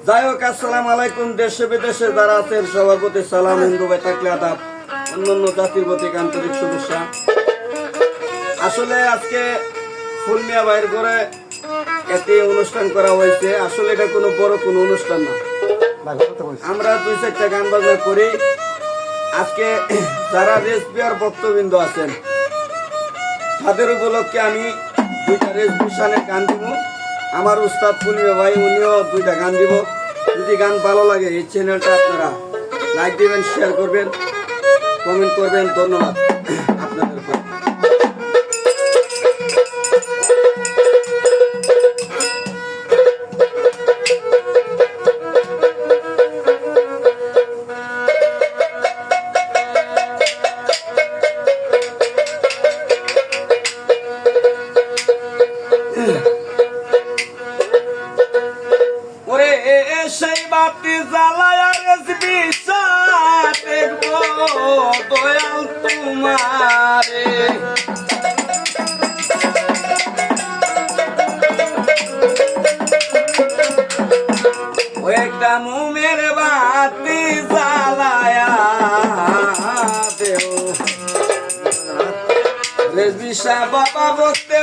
যাই হোক, আসসালামু আলাইকুম। দেশে বিদেশে যারা আছেন সবার প্রতি সালাম, হিন্দু ভাই থাকলে আদাব, অন্যান্য জাতির প্রতি আন্তরিক শুভেচ্ছা। আসলে আজকে ফুলমিয়া ভাইয়ের ঘরে একটি অনুষ্ঠান করা হয়েছে। আসলে এটা কোনো বড় কোনো অনুষ্ঠান না, আমরা 2-4টা গান বাজনা করি। আজকে যারা রেসবিয়ার ভক্তবৃন্দ আছেন তাদের উপলক্ষে আমি 2টা রেসবিশনের গান দিব। আমার উস্তাদ ফুলমিয়া ভাই উনিও 2টা গান দিব। যদি গান ভালো লাগে এই চ্যানেলটা আপনারা লাইক দিবেন, শেয়ার করবেন, কমেন্ট করবেন। ধন্যবাদ আপনাদেরকে। সেই বাতি জ্বালায়া রেসবি দেখবো দয়াল তোমারে, একটা মুমের বাতি জ্বালায়া দেও রেসবি বাবা বসতে